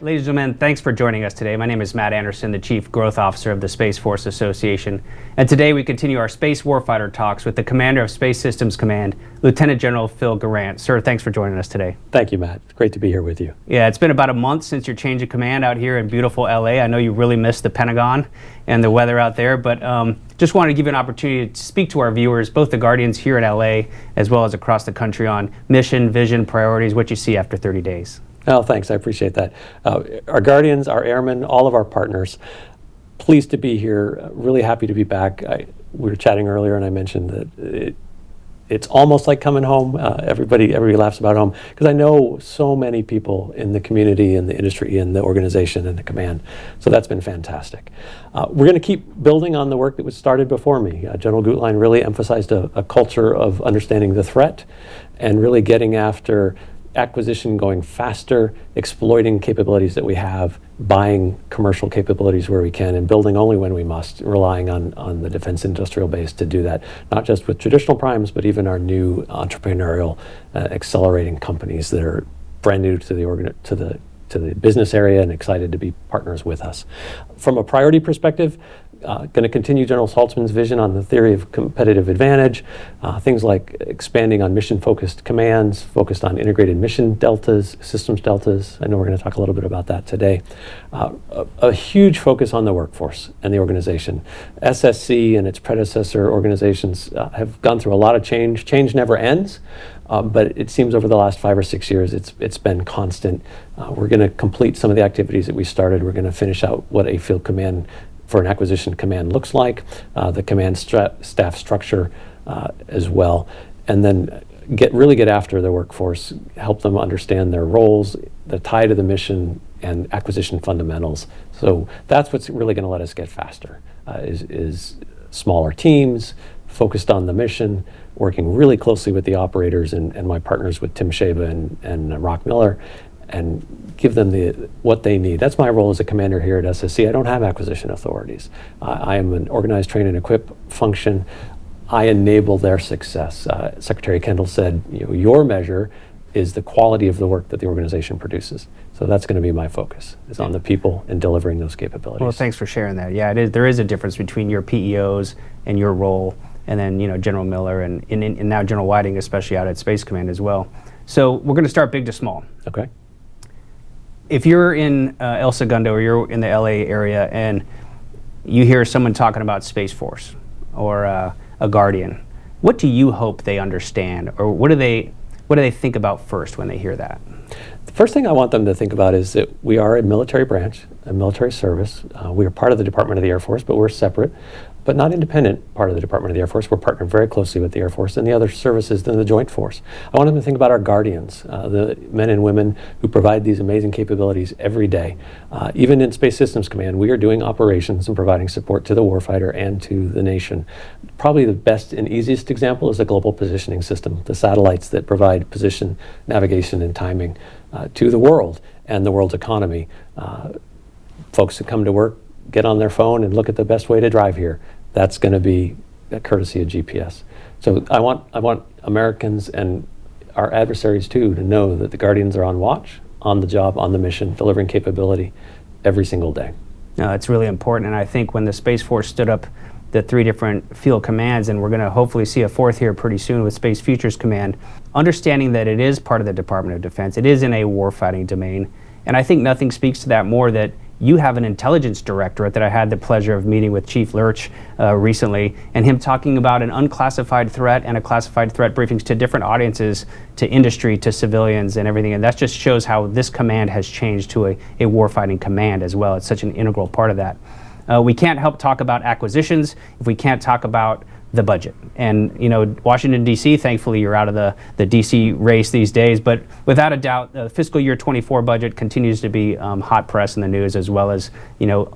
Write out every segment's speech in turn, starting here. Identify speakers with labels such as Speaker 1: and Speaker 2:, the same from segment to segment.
Speaker 1: Ladies and gentlemen, thanks for joining us today. My name is Matt Anderson, the Chief Growth Officer of the Space Force Association. And today we continue our Space Warfighter talks with the Commander of Space Systems Command, Lieutenant General Phil Garrant. Sir, thanks for joining us today.
Speaker 2: Thank you, Matt. It's great to be here with you.
Speaker 1: Yeah, it's been about a month since your change of command out here in beautiful LA. I know you really missed the Pentagon and the weather out there, but just wanted to give you an opportunity to speak to our viewers, both the Guardians here in LA as well as across the country, on mission, vision, priorities, what you see after 30 days.
Speaker 2: Oh, thanks. I appreciate that. Our Guardians, our airmen, all of our partners, pleased to be here. Really happy to be back. We were chatting earlier, and I mentioned that it's almost like coming home. Everybody laughs about home, because I know so many people in the community, in the industry, in the organization, and the command. So that's been fantastic. We're going to keep building on the work that was started before me. General Gutlein really emphasized a culture of understanding the threat and really getting after acquisition, going faster, exploiting capabilities that we have, buying commercial capabilities where we can, and building only when we must, relying on the defense industrial base to do that, not just with traditional primes, but even our new entrepreneurial accelerating companies that are brand new to the business area and excited to be partners with us. From a priority perspective, going to continue General Saltzman's vision on the theory of competitive advantage, things like expanding on mission-focused commands, focused on integrated mission deltas, systems deltas. I know we're going to talk a little bit about that today. A huge focus on the workforce and the organization. SSC and its predecessor organizations have gone through a lot of change. Change never ends, but it seems over the last 5 or 6 years it's been constant. We're going to complete some of the activities that we started. We're going to finish out what a field command for an acquisition command looks like, the command staff structure as well, and then really get after the workforce, help them understand their roles, the tie to the mission, and acquisition fundamentals. So that's what's really going to let us get faster, is smaller teams, focused on the mission, working really closely with the operators and my partners with Tim Shaba and Rock Miller, and give them what they need. That's my role as a commander here at SSC. I don't have acquisition authorities. I am an organize, train, and equip function. I enable their success. Secretary Kendall said, your measure is the quality of the work that the organization produces. So that's going to be my focus, is on the people and delivering those capabilities.
Speaker 1: Well, thanks for sharing that. Yeah, there is a difference between your PEOs and your role, and then General Miller and now General Whiting, especially out at Space Command as well. So we're going to start big to small.
Speaker 2: Okay.
Speaker 1: If you're in El Segundo or you're in the LA area and you hear someone talking about Space Force or a Guardian, what do you hope they understand, or what do they think about first when they hear that?
Speaker 2: The first thing I want them to think about is that we are a military branch, a military service. We are part of the Department of the Air Force, but we're separate, but not independent part of the Department of the Air Force. We're partnered very closely with the Air Force and the other services in the Joint Force. I want them to think about our Guardians, the men and women who provide these amazing capabilities every day. Even in Space Systems Command, we are doing operations and providing support to the warfighter and to the nation. Probably the best and easiest example is the Global Positioning System, the satellites that provide position, navigation, and timing to the world and the world's economy. Folks who come to work get on their phone and look at the best way to drive here. That's going to be a courtesy of GPS. So I want Americans and our adversaries too to know that the Guardians are on watch, on the job, on the mission, delivering capability every single day.
Speaker 1: No, it's really important, and I think when the Space Force stood up the 3 different field commands, and we're going to hopefully see a 4th here pretty soon with Space Futures Command, understanding that it is part of the Department of Defense, it is in a warfighting domain, and I think nothing speaks to that more that you have an intelligence directorate that I had the pleasure of meeting with Chief Lurch recently, and him talking about an unclassified threat and a classified threat briefings to different audiences, to industry, to civilians and everything. And that just shows how this command has changed to a warfighting command as well. It's such an integral part of that. We can't help talk about acquisitions if we can't talk about the budget. And Washington, D.C., thankfully you're out of the D.C. race these days, but without a doubt, the fiscal year 24 budget continues to be hot press in the news, as well as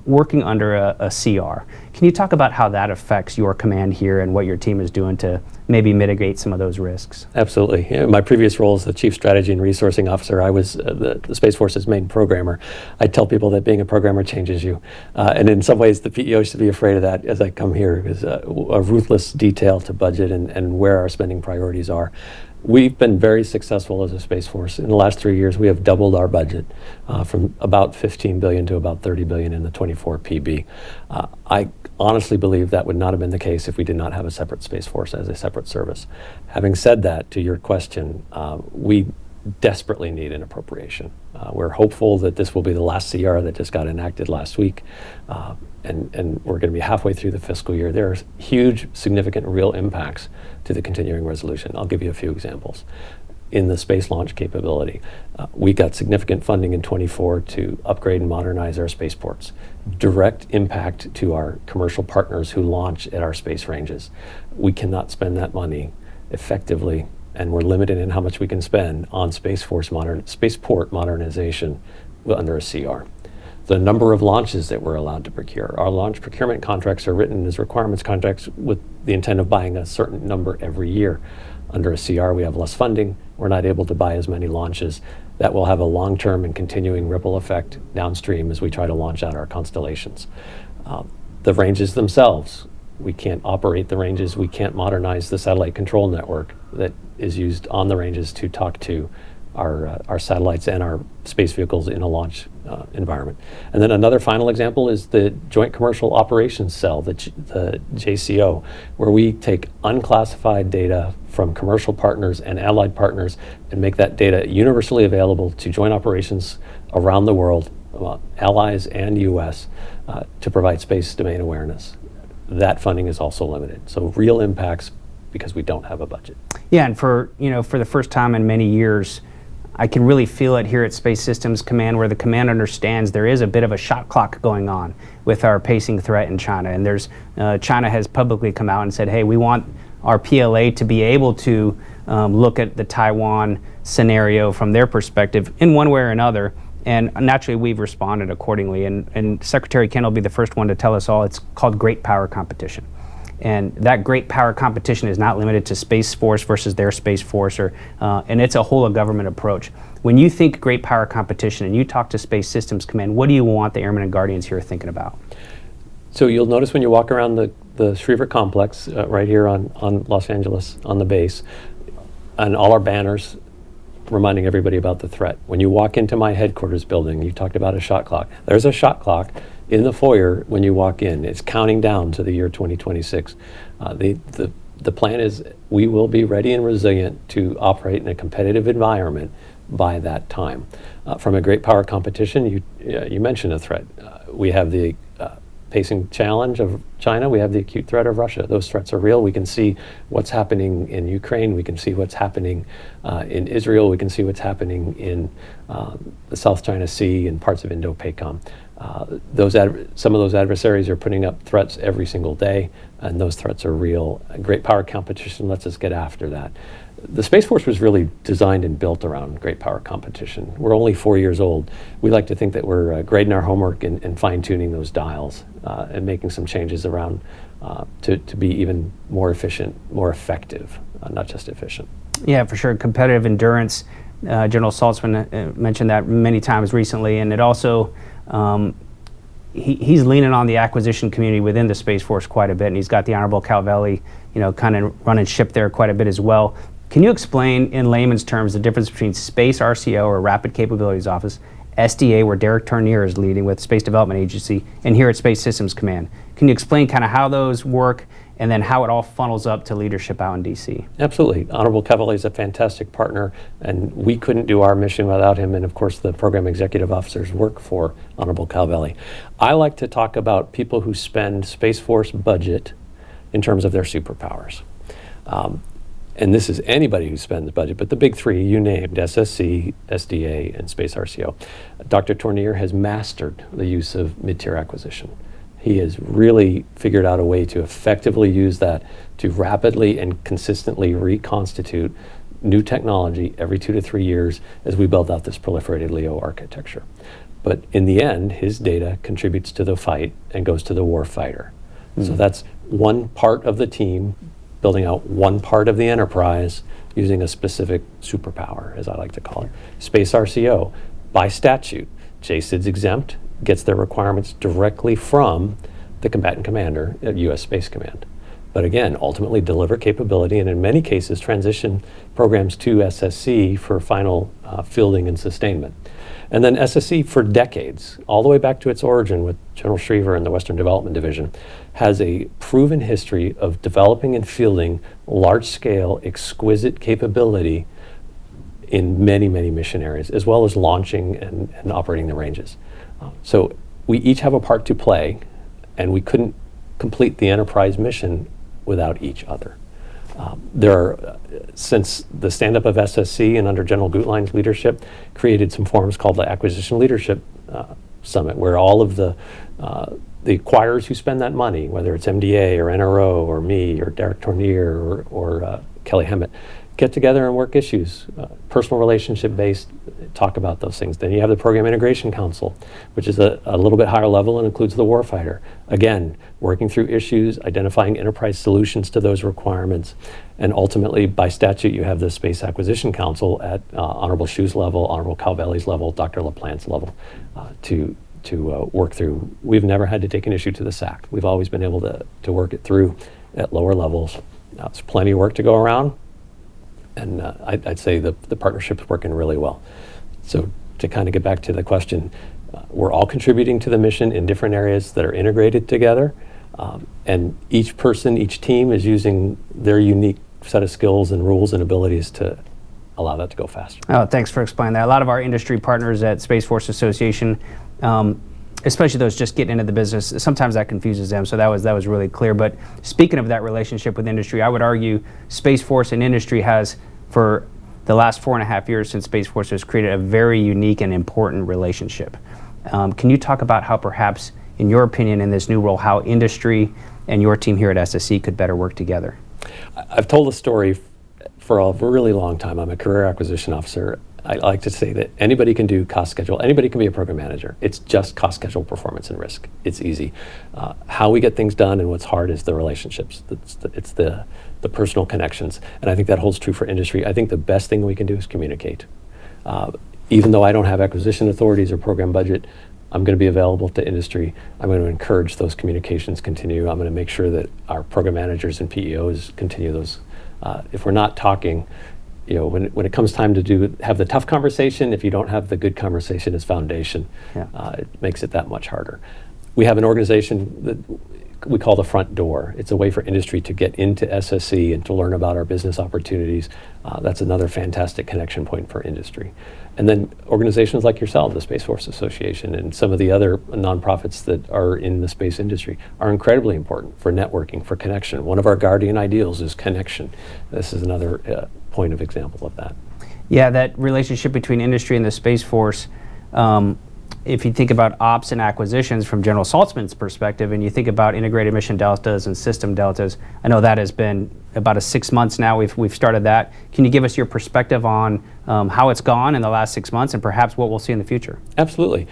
Speaker 1: working under a CR. Can you talk about how that affects your command here and what your team is doing to maybe mitigate some of those risks?
Speaker 2: Absolutely. In my previous role as the Chief Strategy and Resourcing Officer, I was the Space Force's main programmer. I tell people that being a programmer changes you. And in some ways, the PEO should be afraid of that as I come here, because a ruthless detail to budget and where our spending priorities are. We've been very successful as a Space Force. In the last 3 years, we have doubled our budget from about $15 billion to about $30 billion in the 24 PB. I honestly believe that would not have been the case if we did not have a separate Space Force as a separate service. Having said that, to your question, we desperately need an appropriation. We're hopeful that this will be the last CR that just got enacted last week, and we're going to be halfway through the fiscal year. There are huge, significant, real impacts to the continuing resolution. I'll give you a few examples. In the space launch capability, we got significant funding in 24 to upgrade and modernize our spaceports. Direct impact to our commercial partners who launch at our space ranges. We cannot spend that money effectively, and we're limited in how much we can spend on spaceport modernization under a CR. The number of launches that we're allowed to procure. Our launch procurement contracts are written as requirements contracts with the intent of buying a certain number every year. Under a CR, we have less funding. We're not able to buy as many launches. That will have a long-term and continuing ripple effect downstream as we try to launch out our constellations. The ranges themselves, we can't operate the ranges. We can't modernize the satellite control network that is used on the ranges to talk to our satellites and our space vehicles in a launch environment. And then another final example is the Joint Commercial Operations Cell, the JCO, where we take unclassified data from commercial partners and allied partners and make that data universally available to joint operations around the world, allies and US, to provide space domain awareness. That funding is also limited. So real impacts because we don't have a budget.
Speaker 1: Yeah, and for the first time in many years, I can really feel it here at Space Systems Command, where the command understands there is a bit of a shot clock going on with our pacing threat in China. And China has publicly come out and said, hey, we want our PLA to be able to look at the Taiwan scenario from their perspective in one way or another. And naturally, we've responded accordingly. And Secretary Ken will be the first one to tell us all. It's called great power competition. And that great power competition is not limited to Space Force versus their Space Force, and it's a whole of government approach. When you think great power competition and you talk to Space Systems Command, what do you want the Airmen and Guardians here thinking about?
Speaker 2: So you'll notice when you walk around the Schriever complex right here on Los Angeles, on the base, and all our banners reminding everybody about the threat. When you walk into my headquarters building, you talked about a shot clock. There's a shot clock in the foyer when you walk in. It's counting down to the year 2026. The plan is we will be ready and resilient to operate in a competitive environment by that time. From a great power competition, you mentioned a threat. We have the pacing challenge of China. We have the acute threat of Russia. Those threats are real. We can see what's happening in Ukraine. We can see what's happening in Israel. We can see what's happening in the South China Sea and parts of Indo-PACOM. Some of those adversaries are putting up threats every single day, and those threats are real. A great power competition lets us get after that. The Space Force was really designed and built around great power competition. We're only 4 years old. We like to think that we're grading our homework and fine-tuning those dials and making some changes around to be even more efficient, more effective, not just efficient.
Speaker 1: Yeah, for sure. Competitive endurance. General Saltzman mentioned that many times recently, and it also he's leaning on the acquisition community within the Space Force quite a bit, and he's got the Honorable Calvelli, kind of running ship there quite a bit as well. Can you explain in layman's terms the difference between Space RCO, or Rapid Capabilities Office, SDA, where Derek Tournier is leading with Space Development Agency, and here at Space Systems Command? Can you explain kind of how those work and then how it all funnels up to leadership out in DC?
Speaker 2: Absolutely. Honorable Calvelli is a fantastic partner, and we couldn't do our mission without him, and of course the program executive officers work for Honorable Calvelli. I like to talk about people who spend Space Force budget in terms of their superpowers. And this is anybody who spends the budget, but the big three you named, SSC, SDA, and Space RCO. Dr. Tournier has mastered the use of mid-tier acquisition. He has really figured out a way to effectively use that to rapidly and consistently reconstitute new technology every 2 to 3 years as we build out this proliferated LEO architecture. But in the end, his data contributes to the fight and goes to the war fighter. So that's one part of the team building out one part of the enterprise using a specific superpower, as I like to call it. Space RCO, by statute, JSID's exempt, gets their requirements directly from the combatant commander at U.S. Space Command. but again, ultimately deliver capability, and in many cases, transition programs to SSC for final fielding and sustainment. And then SSC for decades, all the way back to its origin with General Schriever and the Western Development Division, has a proven history of developing and fielding large-scale, exquisite capability in many, many mission areas, as well as launching and operating the ranges. So we each have a part to play, and we couldn't complete the enterprise mission without each other. Since the stand-up of SSC and under General Gutlein's leadership, created some forums called the Acquisition Leadership Summit, where all of the acquirers who spend that money, whether it's MDA or NRO or me or Derek Tournier or Kelly Hemmett, get together and work issues, personal relationship-based, talk about those things. Then you have the Program Integration Council, which is a little bit higher level and includes the warfighter. Again, working through issues, identifying enterprise solutions to those requirements, and ultimately, by statute, you have the Space Acquisition Council at Honorable Shu's level, Honorable Calvelli's level, Dr. LaPlante's level, to work through. We've never had to take an issue to the SAC. We've always been able to work it through at lower levels. There's plenty of work to go around. And I'd say the partnership's working really well. So to kind of get back to the question, we're all contributing to the mission in different areas that are integrated together. And each person, each team is using their unique set of skills and rules and abilities to allow that to go faster.
Speaker 1: Oh, thanks for explaining that. A lot of our industry partners at Space Force Association, especially those just getting into the business, sometimes that confuses them, so that was really clear. But speaking of that relationship with industry, I would argue Space Force and industry has, for the last 4.5 years since Space Force has created a very unique and important relationship. Can you talk about how perhaps, in your opinion, in this new role, how industry and your team here at SSC could better work together?
Speaker 2: I've told the story for a really long time. I'm a career acquisition officer. I like to say that anybody can do cost schedule. Anybody can be a program manager. It's just cost schedule, performance, and risk. It's easy. How we get things done and what's hard is the relationships. It's the personal connections. And I think that holds true for industry. I think the best thing we can do is communicate. Even though I don't have acquisition authorities or program budget, I'm going to be available to industry. I'm going to encourage those communications continue. I'm going to make sure that our program managers and PEOs continue those. If we're not talking, when it comes time to have the tough conversation, if you don't have the good conversation as foundation, it makes it that much harder. We have an organization that we call the front door. It's a way for industry to get into SSC and to learn about our business opportunities. That's another fantastic connection point for industry. And then organizations like yourself, the Space Force Association, and some of the other nonprofits that are in the space industry are incredibly important for networking, for connection. One of our guardian ideals is connection. This is another point of example of that.
Speaker 1: Yeah, that relationship between industry and the Space Force, if you think about ops and acquisitions from General Saltzman's perspective, and you think about integrated mission deltas and system deltas, I know that has been about 6 months now. We've started that. Can you give us your perspective on how it's gone in the last 6 months and perhaps what we'll see in the future?
Speaker 2: Absolutely.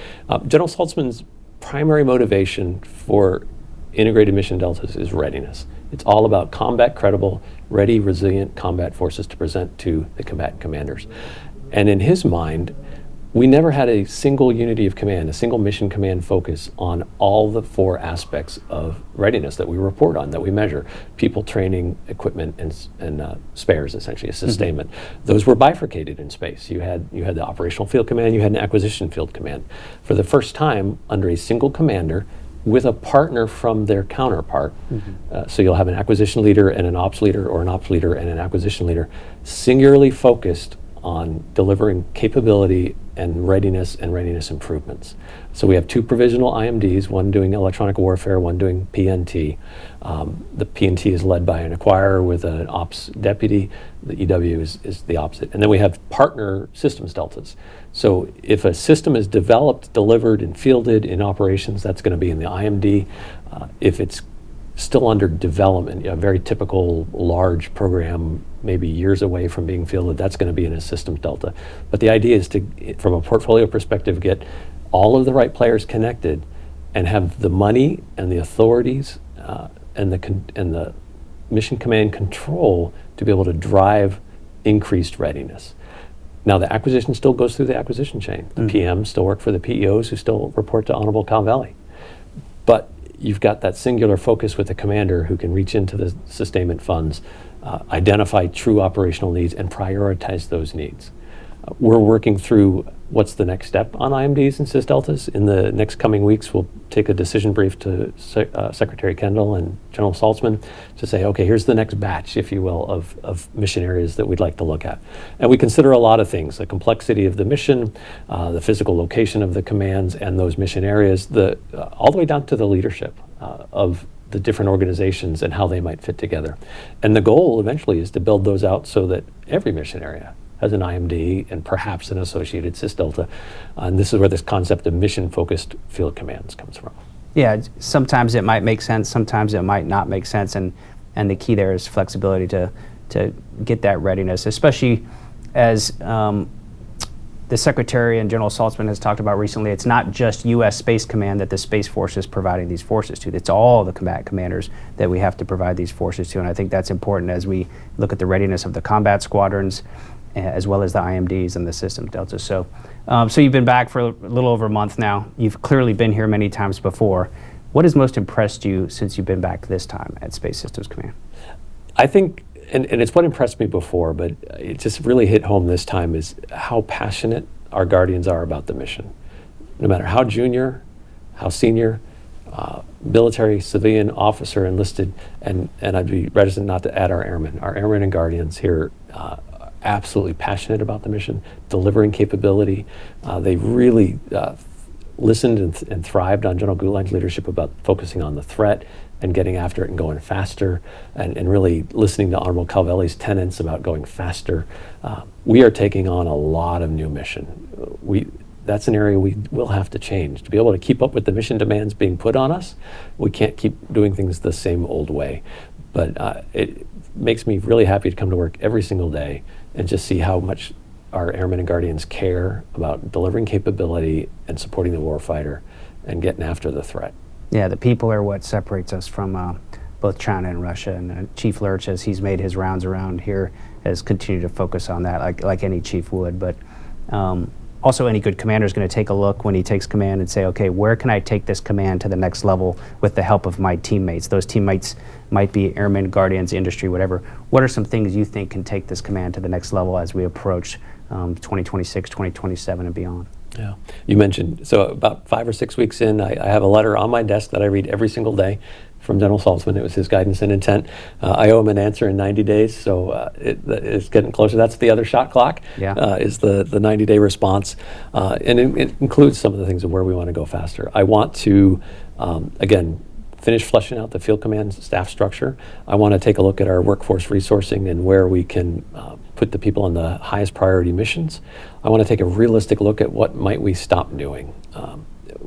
Speaker 2: General Saltzman's primary motivation for integrated mission deltas is readiness. It's all about combat credible, ready, resilient combat forces to present to the combatant commanders. And in his mind, we never had a single unity of command, a single mission command focus on all the 4 aspects of readiness that we report on, that we measure: people, training, equipment, and spares, essentially, a sustainment. Those were bifurcated in space. You had the operational field command, you had an acquisition field command. For the first time, under a single commander, with a partner from their counterpart. So you'll have an acquisition leader and an ops leader, or an ops leader and an acquisition leader, singularly focused on delivering capability and readiness improvements. So we have 2 provisional IMDs, one doing electronic warfare, one doing PNT. The PNT is led by an acquirer with an ops deputy. The EW is the opposite. And then we have partner systems deltas. So if a system is developed, delivered, and fielded in operations, that's going to be in the IMD. If it's still under development, a very typical large program, maybe years away from being fielded, that's going to be in a systems delta. But the idea is to, from a portfolio perspective, get all of the right players connected and have the money and the authorities and the mission command control to be able to drive increased readiness. Now, the acquisition still goes through the acquisition chain. The PMs still work for the PEOs, who still report to Honorable Calvelli. But you've got that singular focus with the commander who can reach into the sustainment funds, identify true operational needs, and prioritize those needs. We're working through what's the next step on IMDs and sys-deltas. In the next coming weeks, we'll take a decision brief to Secretary Kendall and General Saltzman to say, okay, here's the next batch, if you will, of mission areas that we'd like to look at. And we consider a lot of things: the complexity of the mission, the physical location of the commands and those mission areas, all the way down to the leadership of the different organizations and how they might fit together. And the goal eventually is to build those out so that every mission area has an IMD and perhaps an associated sys-delta. And this is where this concept of mission-focused field commands comes from.
Speaker 1: Yeah, sometimes it might make sense, sometimes it might not make sense, and the key there is flexibility to get that readiness, especially as the Secretary and General Saltzman has talked about recently. It's not just U.S. Space Command that the Space Force is providing these forces to. It's all the combat commanders that we have to provide these forces to, and I think that's important as we look at the readiness of the combat squadrons, as well as the IMDs and the systems deltas. So you've been back for a little over a month now. You've clearly been here many times before. What has most impressed you since you've been back this time at Space Systems Command?
Speaker 2: I think, and it's what impressed me before, but it just really hit home this time, is how passionate our Guardians are about the mission. No matter how junior, how senior, military, civilian, officer, enlisted, and I'd be reticent not to add our airmen. Our airmen and Guardians here absolutely passionate about the mission, delivering capability. They really listened and thrived on General Gutleit's leadership about focusing on the threat and getting after it and going faster, and really listening to Honorable Calvelli's tenets about going faster. We are taking on a lot of new mission. That's an area we will have to change. To be able to keep up with the mission demands being put on us, we can't keep doing things the same old way. But it makes me really happy to come to work every single day and just see how much our airmen and Guardians care about delivering capability and supporting the warfighter and getting after the threat.
Speaker 1: Yeah, the people are what separates us from both China and Russia. And Chief Lurch, as he's made his rounds around here, has continued to focus on that, like any chief would. But also, any good commander is going to take a look when he takes command and say, okay, where can I take this command to the next level with the help of my teammates? Those teammates might be airmen, Guardians, industry, whatever. What are some things you think can take this command to the next level as we approach 2026, 2027, and beyond?
Speaker 2: Yeah, you mentioned, so about 5 or 6 weeks in, I have a letter on my desk that I read every single day from General Saltzman. It was his guidance and intent. I owe him an answer in 90 days, so it's getting closer. That's the other shot clock, is the 90-day response. And it includes some of the things of where we want to go faster. I want to, again, finish fleshing out the field command staff structure. I want to take a look at our workforce resourcing and where we can put the people on the highest priority missions. I want to take a realistic look at what might we stop doing.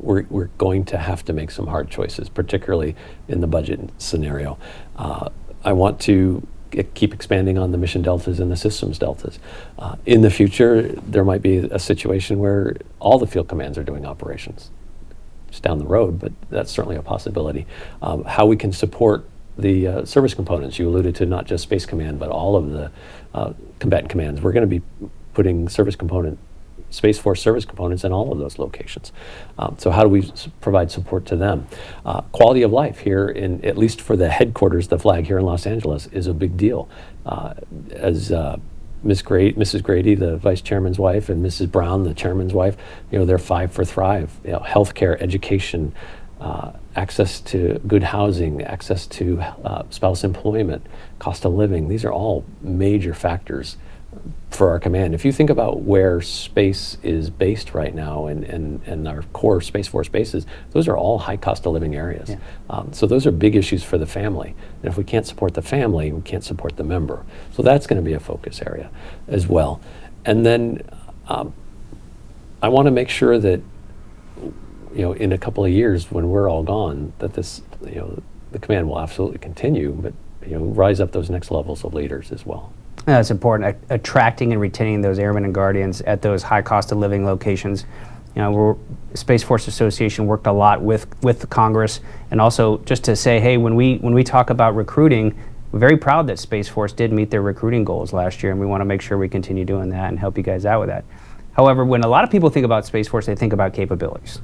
Speaker 2: We're going to have to make some hard choices, particularly in the budget scenario. I want to keep expanding on the mission deltas and the systems deltas. In the future, there might be a situation where all the field commands are doing operations. It's down the road, but that's certainly a possibility. How we can support the service components. You alluded to not just Space Command, but all of the combatant commands. We're going to be putting Space Force service components in all of those locations. So how do we provide support to them? Quality of life here, at least for the headquarters, the flag here in Los Angeles, is a big deal. As Mrs. Grady, the vice chairman's wife, and Mrs. Brown, the chairman's wife, they're 5 for Thrive. Healthcare, education, access to good housing, access to spouse employment, cost of living. These are all major factors for our command. If you think about where space is based right now and our core Space Force bases, those are all high cost of living areas. Yeah. So those are big issues for the family. And if we can't support the family, we can't support the member. So that's going to be a focus area as well. And then I want to make sure that in a couple of years when we're all gone, that this, the command will absolutely continue, but rise up those next levels of leaders as well.
Speaker 1: It's important, attracting and retaining those airmen and Guardians at those high cost of living locations. Space Force Association worked a lot with the Congress, and also just to say, hey, when we talk about recruiting, we're very proud that Space Force did meet their recruiting goals last year, and we want to make sure we continue doing that and help you guys out with that. However, when a lot of people think about Space Force, they think about capabilities.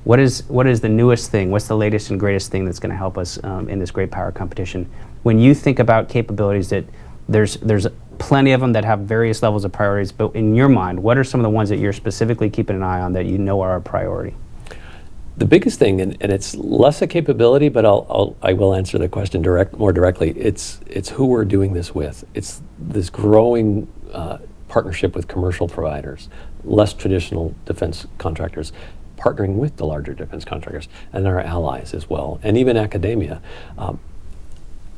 Speaker 1: What is the newest thing? What's the latest and greatest thing that's going to help us in this great power competition? When you think about capabilities, that there's plenty of them that have various levels of priorities, but in your mind, what are some of the ones that you're specifically keeping an eye on that you know are a priority?
Speaker 2: The biggest thing, and it's less a capability, but I will answer the question more directly. It's who we're doing this with. It's this growing partnership with commercial providers, less traditional defense contractors, partnering with the larger defense contractors and our allies as well, and even academia.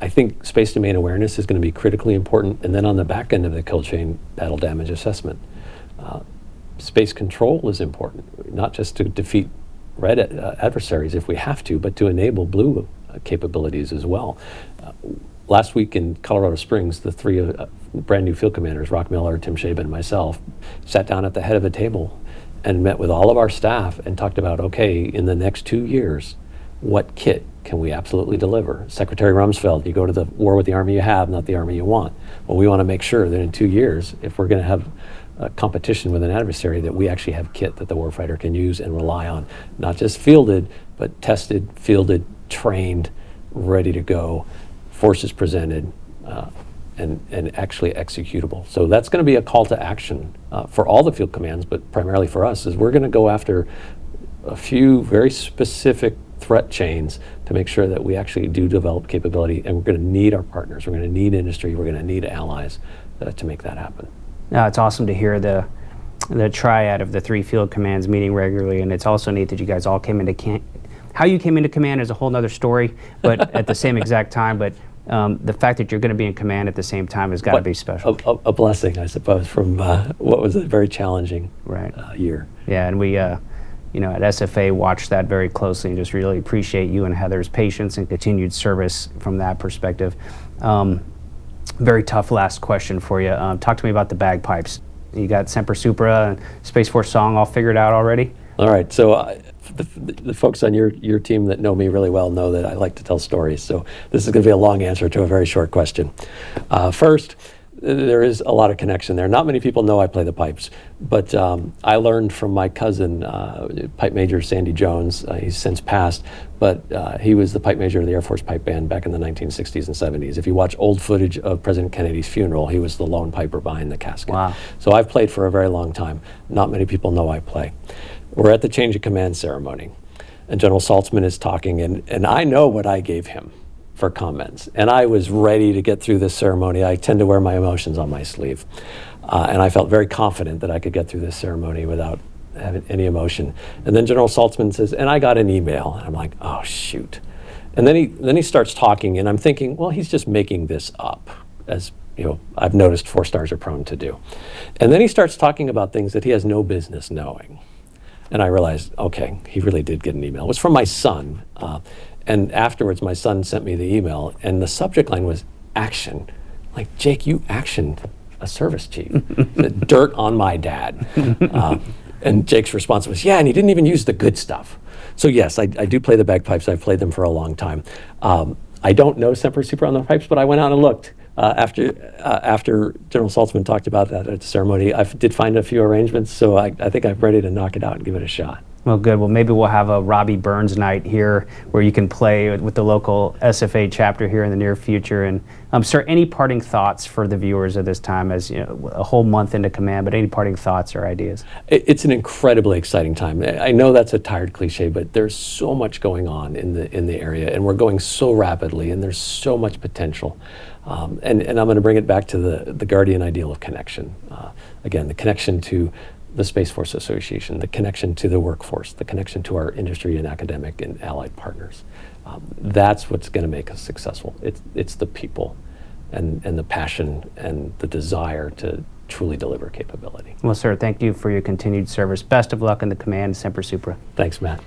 Speaker 2: I think space domain awareness is going to be critically important, and then on the back end of the kill chain, battle damage assessment. Space control is important, not just to defeat red adversaries if we have to, but to enable blue capabilities as well. Last week in Colorado Springs, the three brand new field commanders, Rock Miller, Tim Shaban, and myself, sat down at the head of a table and met with all of our staff and talked about, okay, in the next 2 years, what kit can we absolutely deliver? Secretary Rumsfeld, you go to the war with the army you have, not the army you want. Well, we want to make sure that in 2 years, if we're going to have a competition with an adversary, that we actually have kit that the warfighter can use and rely on, not just fielded, but tested, fielded, trained, ready to go, forces presented, and actually executable. So that's going to be a call to action for all the field commands, but primarily for us, is we're going to go after a few very specific threat chains to make sure that we actually do develop capability, and we're going to need our partners, we're going to need industry, we're going to need allies to make that happen.
Speaker 1: Now, it's awesome to hear the triad of the three field commands meeting regularly, and it's also neat that you guys all came into how you came into command is a whole nother story, but at the same exact time. But the fact that you're going to be in command at the same time has got to be special.
Speaker 2: A blessing, I suppose, from what was a very challenging year.
Speaker 1: Yeah, and we, at SFA watched that very closely and just really appreciate you and Heather's patience and continued service from that perspective. Very tough last question for you. Talk to me about the Bagpipes. You got Semper Supra and Space Force song all figured out already?
Speaker 2: All right, so the folks on your team that know me really well know that I like to tell stories, so this is going to be a long answer to a very short question. First, there is a lot of connection there. Not many people know I play the pipes, but I learned from my cousin, Pipe Major Sandy Jones. He's since passed, but he was the pipe major of the Air Force Pipe Band back in the 1960s and 70s. If you watch old footage of President Kennedy's funeral, he was the lone piper behind the casket.
Speaker 1: Wow.
Speaker 2: So I've played for a very long time. Not many people know I play. We're at the change of command ceremony, and General Saltzman is talking, and I know what I gave him for comments, and I was ready to get through this ceremony. I tend to wear my emotions on my sleeve, and I felt very confident that I could get through this ceremony without having any emotion. And then General Saltzman says, and I got an email, and I'm like, oh shoot. And then he starts talking, and I'm thinking, well, he's just making this up, as I've noticed 4-stars are prone to do. And then he starts talking about things that he has no business knowing. And I realized, okay, he really did get an email. It was from my son. And afterwards, my son sent me the email, and the subject line was action. Like, Jake, you actioned a service chief. Dirt on my dad. And Jake's response was, yeah, and he didn't even use the good stuff. So yes, I do play the bagpipes. I've played them for a long time. I don't know Semper Supra on the pipes, but I went out and looked. After General Saltzman talked about that at the ceremony, I did find a few arrangements, so I think I'm ready to knock it out and give it a shot.
Speaker 1: Well, good. Well, maybe we'll have a Robbie Burns night here where you can play with the local SFA chapter here in the near future. And sir, any parting thoughts for the viewers at this time, as a whole month into command, but any parting thoughts or ideas? It's
Speaker 2: an incredibly exciting time. I know that's a tired cliche, but there's so much going on in the area, and we're going so rapidly, and there's so much potential. And I'm going to bring it back to the guardian ideal of connection. Again, the connection to the Space Force Association, the connection to the workforce, the connection to our industry and academic and allied partners. That's what's going to make us successful. It's the people and the passion and the desire to truly deliver capability.
Speaker 1: Well, sir, thank you for your continued service. Best of luck in the command, Semper Supra.
Speaker 2: Thanks, Matt.